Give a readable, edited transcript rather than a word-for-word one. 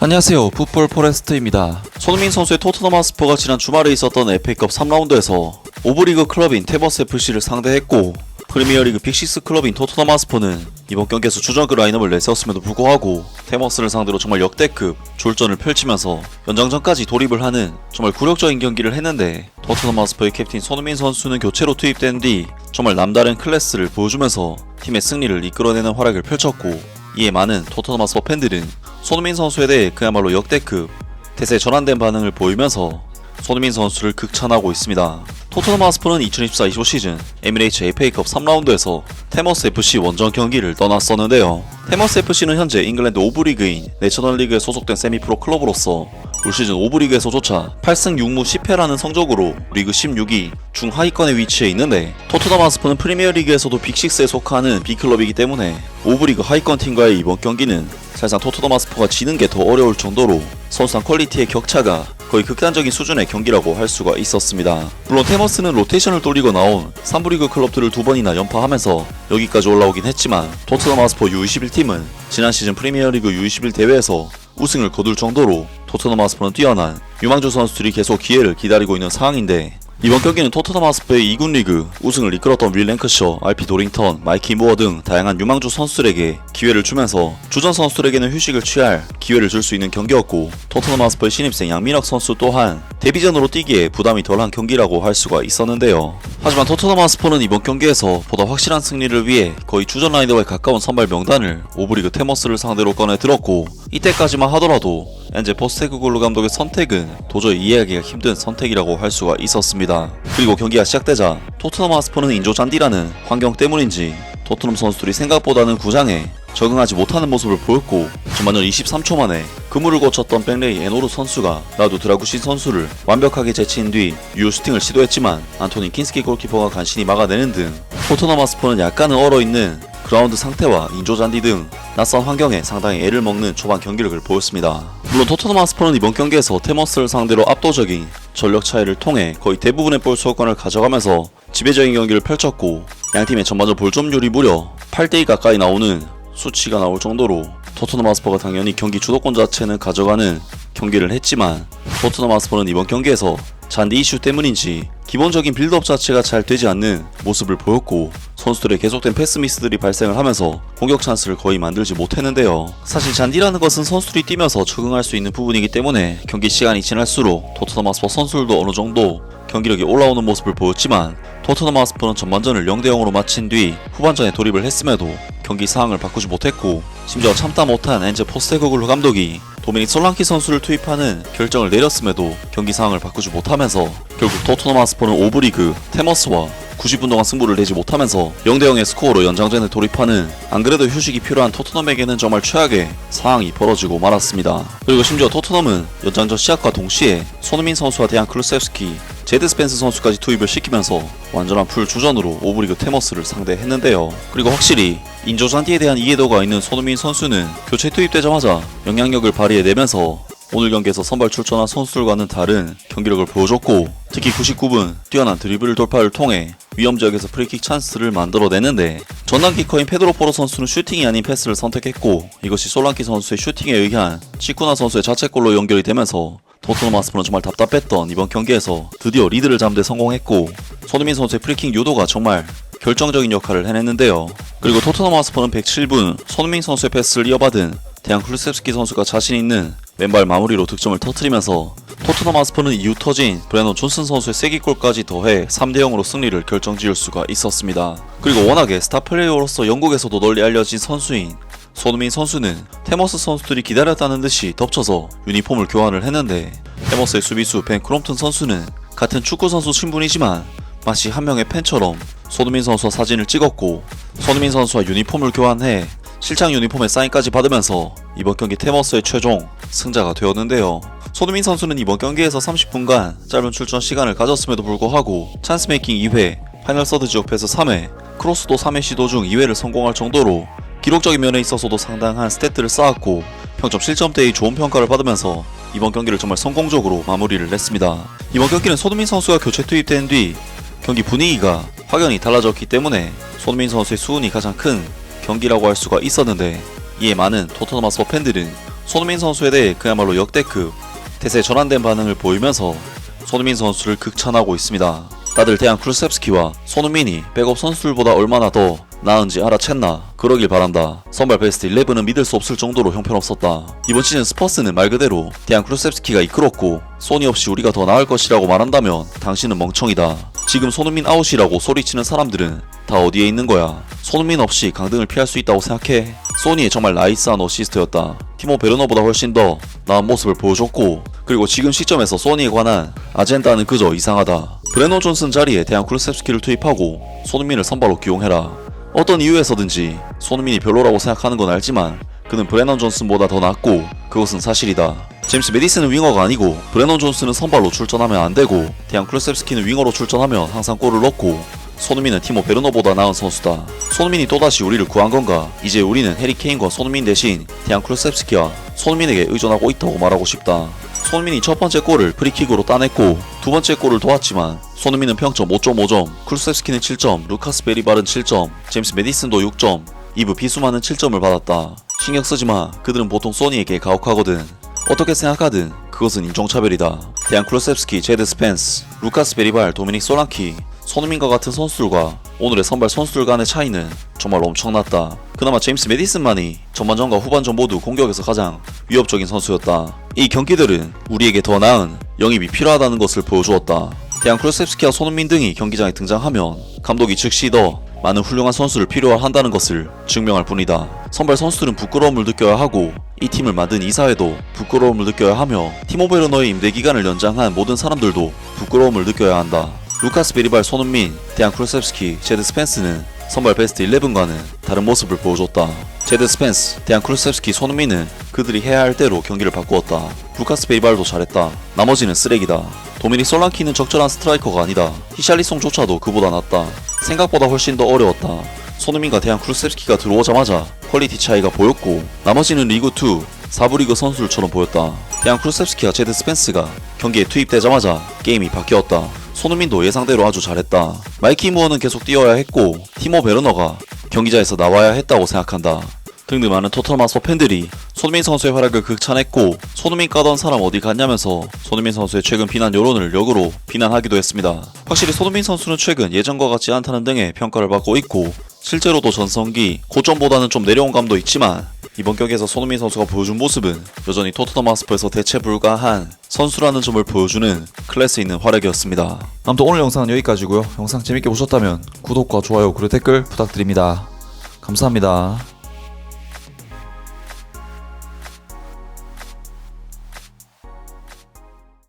안녕하세요, 풋볼 포레스트입니다. 손흥민 선수의 토트넘 하스퍼가 지난 주말에 있었던 FA컵 3라운드에서 오브리그 클럽인 테버스 FC를 상대했고, 프리미어리그 빅6 클럽인 토트넘 하스퍼는 이번 경기에서 주전 라인업을 내세웠음에도 불구하고 테머스를 상대로 정말 역대급 졸전을 펼치면서 연장전까지 돌입을 하는 정말 굴욕적인 경기를 했는데, 토트넘 하스퍼의 캡틴 손흥민 선수는 교체로 투입된 뒤 정말 남다른 클래스를 보여주면서 팀의 승리를 이끌어내는 활약을 펼쳤고, 이에 많은 토트넘 하스퍼 팬들은 손흥민 선수에 대해 그야말로 역대급 대세 전환된 반응을 보이면서 손흥민 선수를 극찬하고 있습니다. 토트넘 하스퍼는 2024-25 시즌 에미레이츠 FA컵 3라운드에서 테머스 FC 원정 경기를 떠났었는데요. 테머스 FC는 현재 잉글랜드 5부 리그인 내셔널리그에 소속된 세미프로 클럽으로서 올 시즌 5부 리그에서조차 8승 6무 10패라는 성적으로 리그 16위 중하위권에 위치해 있는데, 토트넘 하스퍼는 프리미어리그에서도 빅6에 속하는 B클럽이기 때문에 5부 리그 하위권 팀과의 이번 경기는 사실상 토트넘 하스퍼가 지는 게 더 어려울 정도로 선수단 퀄리티의 격차가 거의 극단적인 수준의 경기라고 할 수가 있었습니다. 물론 테머스는 로테이션을 돌리고 나온 3부 리그 클럽들을 두 번이나 연파하면서 여기까지 올라오긴 했지만, 토트넘 하스퍼 U21팀은 지난 시즌 프리미어리그 U21 대회에서 우승을 거둘 정도로 토트넘 하스퍼는 뛰어난 유망주 선수들이 계속 기회를 기다리고 있는 상황인데, 이번 경기는 토트넘 하스퍼의 2군 리그 우승을 이끌었던 윌 랭크셔, RP 도링턴, 마이키 무어 등 다양한 유망주 선수들에게 기회를 주면서 주전 선수들에게는 휴식을 취할 기회를 줄 수 있는 경기였고, 토트넘 하스퍼의 신입생 양민혁 선수 또한 데뷔전으로 뛰기에 부담이 덜한 경기라고 할 수가 있었는데요. 하지만 토트넘 하스퍼는 이번 경기에서 보다 확실한 승리를 위해 거의 주전 라인업에 가까운 선발 명단을 오브리그 테머스를 상대로 꺼내 들었고, 이때까지만 하더라도 엔제 포스테코글루 감독의 선택은 도저히 이해하기가 힘든 선택이라고 할 수가 있었습니다. 그리고 경기가 시작되자 토트넘 하스퍼는 인조 잔디라는 환경 때문인지 토트넘 선수들이 생각보다는 구장에 적응하지 못하는 모습을 보였고, 전반전 23초 만에 그물을 고쳤던 백레이 에노르 선수가 라두 드라구시 선수를 완벽하게 제치인 뒤 유효 슈팅을 시도했지만 안토니 킨스키 골키퍼가 간신히 막아내는 등 토트넘 하스퍼는 약간은 얼어있는 그라운드 상태와 인조 잔디 등 낯선 환경에 상당히 애를 먹는 초반 경기력을 보였습니다. 물론 토트넘 하스퍼는 이번 경기에서 테머스를 상대로 압도적인 전력 차이를 통해 거의 대부분의 볼 소유권을 가져가면서 지배적인 경기를 펼쳤고, 양팀의 전반전 볼 점유율이 무려 8대2 가까이 나오는 수치가 나올 정도로 토트넘 하스퍼가 당연히 경기 주도권 자체는 가져가는 경기를 했지만, 토트넘 하스퍼는 이번 경기에서 잔디 이슈 때문인지 기본적인 빌드업 자체가 잘 되지 않는 모습을 보였고, 선수들의 계속된 패스 미스들이 발생을 하면서 공격 찬스를 거의 만들지 못했는데요. 사실 잔디라는 것은 선수들이 뛰면서 적응할 수 있는 부분이기 때문에 경기 시간이 지날수록 토트넘 하스퍼 선수들도 어느 정도 경기력이 올라오는 모습을 보였지만, 토트넘 하스퍼는 전반전을 0대0으로 마친 뒤 후반전에 돌입을 했음에도 경기 상황을 바꾸지 못했고, 심지어 참다 못한 엔제 포스테코글루 감독이 도미닉 솔랑키 선수를 투입하는 결정을 내렸음에도 경기 상황을 바꾸지 못하면서 결국 토트넘 하스퍼는 오브리그 테머스와 90분 동안 승부를 내지 못하면서 0대0의 스코어로 연장전에 돌입하는 안 그래도 휴식이 필요한 토트넘에게는 정말 최악의 상황이 벌어지고 말았습니다. 그리고 심지어 토트넘은 연장전 시작과 동시에 손흥민 선수와 데얀 클루세프스키, 제드 스펜스 선수까지 투입을 시키면서 완전한 풀 주전으로 오브리그 테머스를 상대했는데요. 그리고 확실히 인조 잔디에 대한 이해도가 있는 손흥민 선수는 교체 투입되자마자 영향력을 발휘해내면서 오늘 경기에서 선발 출전한 선수들과는 다른 경기력을 보여줬고, 특히 99분 뛰어난 드리블 돌파를 통해 위험 지역에서 프리킥 찬스를 만들어내는데, 전담 키커인 페드로 포로 선수는 슈팅이 아닌 패스를 선택했고, 이것이 솔랑키 선수의 슈팅에 의한 치쿠나 선수의 자책골로 연결이 되면서 토트넘 하스퍼는 정말 답답했던 이번 경기에서 드디어 리드를 잡는 데 성공했고, 손흥민 선수의 프리킥 유도가 정말 결정적인 역할을 해냈는데요. 그리고 토트넘 하스퍼는 107분 손흥민 선수의 패스를 이어받은 데얀 클루세프스키 선수가 자신 있는 왼발 마무리로 득점을 터뜨리면서 토트넘 하스퍼는 이후 터진 브레넌 존슨 선수의 쐐기골까지 더해 3대0으로 승리를 결정지을 수가 있었습니다. 그리고 워낙에 스타 플레이어로서 영국에서도 널리 알려진 선수인 손흥민 선수는 테머스 선수들이 기다렸다는 듯이 덮쳐서 유니폼을 교환을 했는데, 테머스의 수비수 벤 크롬튼 선수는 같은 축구선수 신분이지만 마치 한 명의 팬처럼 손흥민 선수와 사진을 찍었고, 손흥민 선수와 유니폼을 교환해 실장 유니폼에 사인까지 받으면서 이번 경기 테머스의 최종 승자가 되었는데요. 손흥민 선수는 이번 경기에서 30분간 짧은 출전 시간을 가졌음에도 불구하고 찬스 메이킹 2회, 파이널 서드 지역 패스 3회, 크로스도 3회 시도 중 2회를 성공할 정도로 기록적인 면에 있어서도 상당한 스탯들을 쌓았고, 평점 실점대의 좋은 평가를 받으면서 이번 경기를 정말 성공적으로 마무리를 했습니다. 이번 경기는 손흥민 선수가 교체 투입된 뒤 경기 분위기가 확연히 달라졌기 때문에 손흥민 선수의 수운이 가장 큰 경기라고 할 수가 있었는데, 이에 많은 토트넘 하스퍼 팬들은 손흥민 선수에 대해 그야말로 역대급 대세 전환된 반응을 보이면서 손흥민 선수를 극찬하고 있습니다. 다들 대한 쿨셉스키와 손흥민이 백업 선수들보다 얼마나 더 나은지 알아챘나 그러길 바란다. 선발 베스트 11은 믿을 수 없을 정도로 형편없었다. 이번 시즌 스퍼스는 말 그대로 대한 쿨셉스키가 이끌었고 소니 없이 우리가 더 나을 것이라고 말한다면 당신은 멍청이다. 지금 손흥민 아웃이라고 소리치는 사람들은 다 어디에 있는 거야. 손흥민 없이 강등을 피할 수 있다고 생각해? 소니의 정말 나이스한 어시스트였다. 티모 베르너보다 훨씬 더 나은 모습을 보여줬고 그리고 지금 시점에서 소니에 관한 아젠다는 그저 이상하다. 브레넌 존슨 자리에 대한 쿨셉스키를 투입하고 손흥민을 선발로 기용해라. 어떤 이유에서든지 손흥민이 별로라고 생각하는 건 알지만 그는 브레넌 존슨보다 더 낫고 그것은 사실이다. 제임스 메디슨은 윙어가 아니고 브레넌 존슨은 선발로 출전하면 안 되고 대한 쿨셉스키는 윙어로 출전하면 항상 골을 넣고 손흥민은 티모 베르너보다 나은 선수다. 손흥민이 또다시 우리를 구한 건가? 이제 우리는 해리 케인과 손흥민 대신 대한 쿨셉스키와 손흥민에게 의존하고 있다고 말하고 싶다. 손흥민이 첫 번째 골을 프리킥으로 따냈고 두 번째 골을 도왔지만 손흥민은 평점 5.5점, 쿨셉스키는 7점, 루카스 베리발은 7점, 제임스 메디슨도 6점, 이브 비수만은 7점을 받았다. 신경 쓰지마. 그들은 보통 소니에게 가혹하거든. 어떻게 생각하든 그것은 인종차별이다. 대한 쿨셉스키, 제드 스펜스, 루카스 베리발, 도미닉 솔랑키, 손흥민과 같은 선수들과 오늘의 선발 선수들 간의 차이는 정말 엄청났다. 그나마 제임스 메디슨만이 전반전과 후반전 모두 공격에서 가장 위협적인 선수였다. 이 경기들은 우리에게 더 나은 영입이 필요하다는 것을 보여주었다. 대한 쿨셉스키와 손흥민 등이 경기장에 등장하면 감독이 즉시 더 많은 훌륭한 선수를 필요한다는 것을 증명할 뿐이다. 선발 선수들은 부끄러움을 느껴야 하고 이 팀을 만든 이사회도 부끄러움을 느껴야 하며 티모 베르너의 임대 기간을 연장한 모든 사람들도 부끄러움을 느껴야 한다. 루카스 베리발, 손흥민, 대한 쿨셉스키, 제드 스펜스는 선발 베스트 11과는 다른 모습을 보여줬다. 제드 스펜스, 대한 쿨셉스키, 손흥민은 그들이 해야 할 대로 경기를 바꾸었다. 루카스 베리발도 잘했다. 나머지는 쓰레기다. 도미닉 솔랑키는 적절한 스트라이커가 아니다. 히샬리송조차도 그보다 낫다. 생각보다 훨씬 더 어려웠다. 손흥민과 대한 쿨셉스키가 들어오자마자 퀄리티 차이가 보였고 나머지는 리그2, 4부 리그 선수들처럼 보였다. 대한 쿨셉스키와 제드 스펜스가 경기에 투입되자마자 게임이 바뀌었다. 손흥민도 예상대로 아주 잘했다. 마이키 무어는 계속 뛰어야 했고 티모 베르너가 경기장에서 나와야 했다고 생각한다. 등등 많은 토트넘 하스퍼 팬들이 손흥민 선수의 활약을 극찬했고 손흥민 까던 사람 어디 갔냐면서 손흥민 선수의 최근 비난 여론을 역으로 비난하기도 했습니다. 확실히 손흥민 선수는 최근 예전과 같지 않다는 등의 평가를 받고 있고 실제로도 전성기 고점보다는 좀 내려온 감도 있지만 이번 경기에서 손흥민 선수가 보여준 모습은 여전히 토트넘 하스퍼에서 대체 불가한 선수라는 점을 보여주는 클래스 있는 활약이었습니다. 아무튼 오늘 영상은 여기까지고요. 영상 재밌게 보셨다면 구독과 좋아요 그리고 댓글 부탁드립니다. 감사합니다.